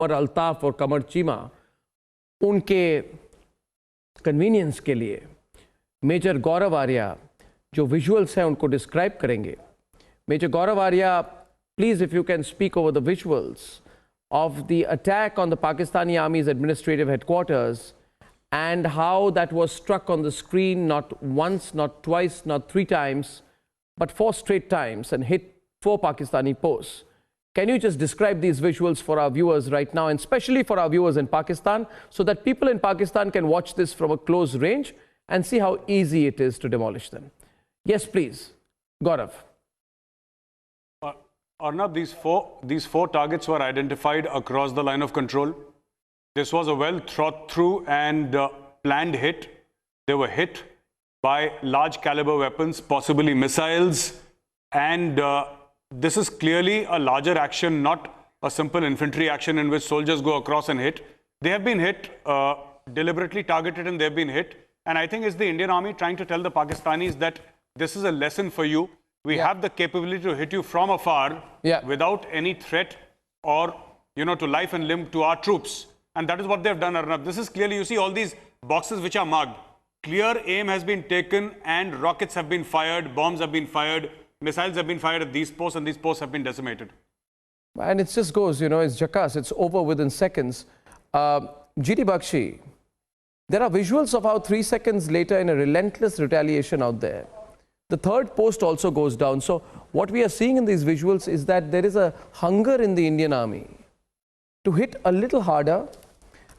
और अल्ताफ और कमर चीमा, उनके कन्वीनियंस के लिए मेजर गौरव आर्या जो विजुअल्स हैं उनको डिस्क्राइब करेंगे. Major Gaurav Arya, please if you can speak over the visuals of the attack on the Pakistani Army's administrative headquarters and how that was struck on the screen not once, not twice, not 3 times, but 4 straight times and hit 4 Pakistani posts. Can you just describe these visuals for our viewers right now, and especially for our viewers in Pakistan, so that people in Pakistan can watch this from a close range and see how easy it is to demolish them? Yes, please. Gaurav. Arnab, these four targets were identified across the line of control. This was a well thought through and planned hit. They were hit by large caliber weapons, possibly missiles, and this is clearly a larger action, not a simple infantry action in which soldiers go across and hit. They have been hit, deliberately targeted, and they have been hit. And I think it's the Indian Army trying to tell the Pakistanis that this is a lesson for you. We have the capability to hit you from afar without any threat or, to life and limb to our troops. And that is what they have done, Arnab. This is clearly, you see all these boxes which are marked. Clear aim has been taken and rockets have been fired, bombs have been fired, missiles have been fired at these posts, and these posts have been decimated. And it just goes, it's jackass. It's over within seconds. GD Bakshi, there are visuals of how 3 seconds later in a relentless retaliation out there, the third post also goes down. So what we are seeing in these visuals is that there is a hunger in the Indian Army to hit a little harder.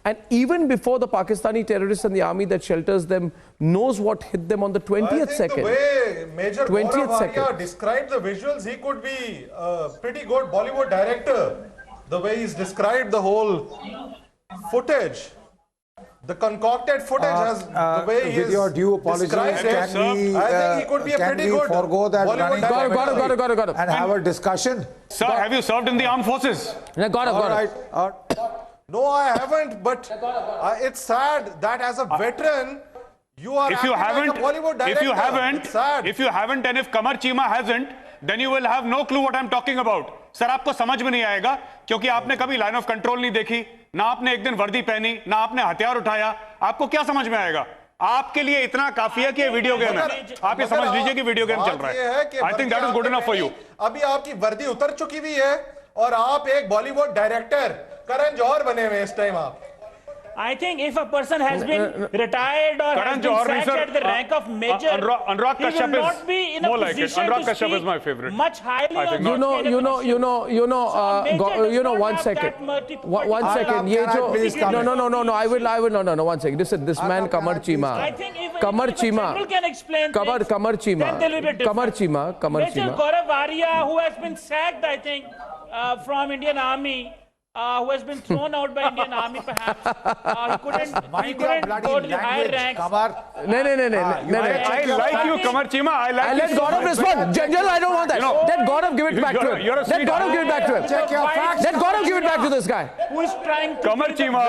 And even before the Pakistani terrorists and the army that shelters them knows what hit them on the 20th second. The way Major Gaurav Arya described the visuals, he could be a pretty good Bollywood director. The way he's described the whole footage. The concocted footage has the way he with your due apologies, I think he could be a pretty good forgo that Bollywood Gaurav. and have a discussion. Sir, have you served in the armed forces? Gaurav. No, I haven't, but it's sad that as a veteran, you are if you haven't, like a Bollywood director. if you haven't, and if Kamar Chima hasn't, then you will have no clue what I'm talking about. Sir आपको समझ में नहीं आएगा क्योंकि आपने कभी line of control नहीं देखी, ना आपने एक दिन वर्दी पहनी, ना आपने हथियार उठाया. आपको क्या समझ में आएगा? आपके लिए इतना काफी है कि ये वीडियो गेम है. आप ये समझ लीजिए कि वीडियो गेम चल रहा है. I think that is good enough for you. अभी आपकी वर्दी उतर चुकी भी है और आप एक बॉलीवुड डायरेक्टर करण जौहर बने हुए इस टाइम. आप I think if a person has been retired or has been sacked at the rank of major, Anurag Kashyap he will not be in a position Anurag to Kashyap speak is my favorite. much highly of one second. One second. No. I will. No. One second. Listen, this man Kamar Chima. Kamar Chima. Major Gaurav Arya, who has been sacked, I think, from Indian Army. Who has been thrown out by Indian Army, perhaps. He couldn't go to the higher ranks. No. I like you, Kamar Chima. I like you. Let Gaurav respond. General, I don't want that. Let Gaurav give it back to him. Let Gaurav give it back to him. Check your facts. Let Gaurav give it back to this guy. Who is trying to Kamar Chima.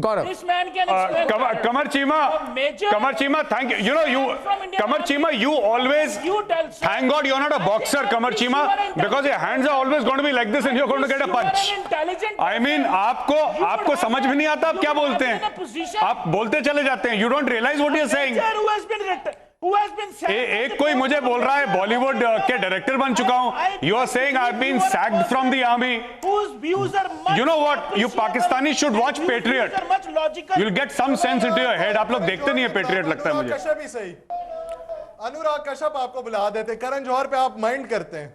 Gaurav. This man can explain. Kamar Chima, thank you. Kamar Chima, you always, thank God you're not a boxer, Kamar Chima, because your hands are always going to be like this and you're going to get a punch. I mean, आपको समझ में नहीं आता आप क्या बोलते हैं? आप बोलते चले जाते हैं. You don't realize what you're saying. एक कोई मुझे बोल रहा है बॉलीवुड के डायरेक्टर बन चुका हूं. You are saying I've been sacked from the army. You know what? You Pakistanis should watch Patriot. You'll get some sense into your head. आप लोग देखते नहीं है Patriot लगता है मुझे. कश्यप ही सही. अनुराग कश्यप आपको बुला देते. करण जौहर पे आप माइंड करते हैं.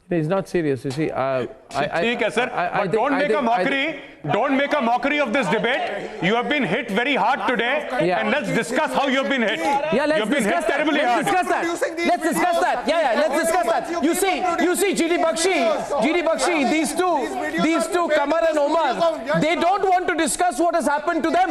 He's not serious. You see, ठीक है sir. But don't make a mockery. Don't make a mockery of this debate. You have been hit very hard today, and let's discuss how you have been hit. Yeah, let's discuss that. Let's discuss that. Let's discuss that. Yeah, let's discuss that. You see, GD Bakshi, these two, Kamar and Omar, they don't want to discuss what has happened to them.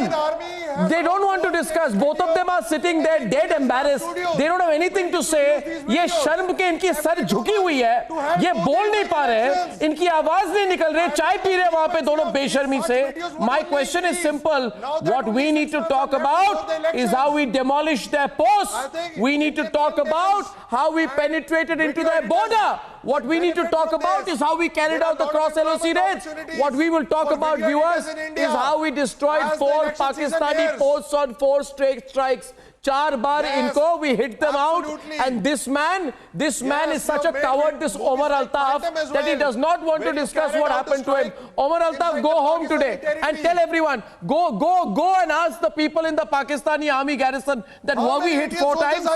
They don't want to discuss. Both of them are sitting there dead embarrassed. They don't have anything to say. ये शर्म के इनकी sir झुकी हुई है. ये बोल नहीं पा रहे. इनकी आवाज नहीं निकल रही. चाय पी रहे वहां पे दोनों बेशर्मी से. My question is simple. What we need to talk about is how we demolished their posts. We need to talk about how we penetrated into their border. What we need to talk about is how we carried out the cross LOC raids. What we will talk about, viewers, is how we destroyed 4 Pakistani posts on 4 straight strikes. 4 bar inko, we hit them out, and this man is such a coward, this Omar Altaf, that he does not want to discuss what happened to him. Omar Altaf, go home today and tell everyone, go and ask the people in the Pakistani army garrison that were we hit 4 times?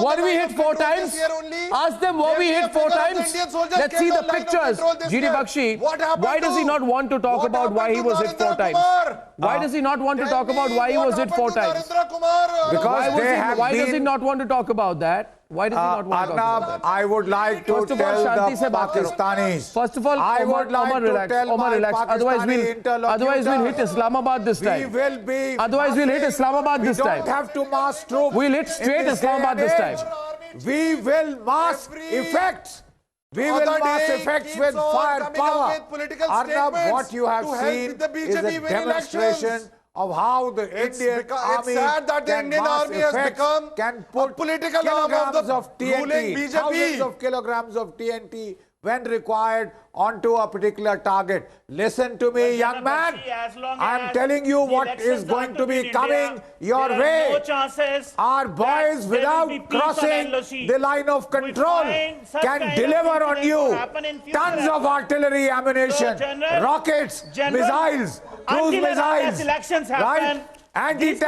Were we hit 4 times? Ask them, were we hit 4 times? Let's see the pictures. GD Bakshi, why does he not want to talk about why he was hit 4 times? Why does he not want to talk about why he was hit 4 times? Because Why does he not want to talk about that? Why does he not want to talk about that? I would like to First of all, tell Shanti se the baat karo. Pakistanis. First of all, I would like Omar, to relax. tell Omar, my relax. Pakistani Otherwise, we'll hit interlocutors, Islamabad this we time. will be Otherwise, we'll hit massive. Islamabad this We time. don't have to mass troops. We'll hit in straight this day Islamabad and this age. time. We will mass effects. We will mass effects with firepower. Arnab, what you have seen is a demonstration of how the Indian army sad that the can Indian mass army has effects, become can a put political arm of kilograms the of TNT, ruling BJP. thousands of kilograms of TNT when required onto a particular target. Listen to me, young man. I'm telling you what is going to be coming your way. No chances Our boys, that there without will be peace on crossing LOC. the line of control, find such can kind of deliver on incidents you to happen in future tons as of well. artillery ammunition, General- rockets, General, missiles, cruise until and unless missiles, elections right? happen, Anti-tank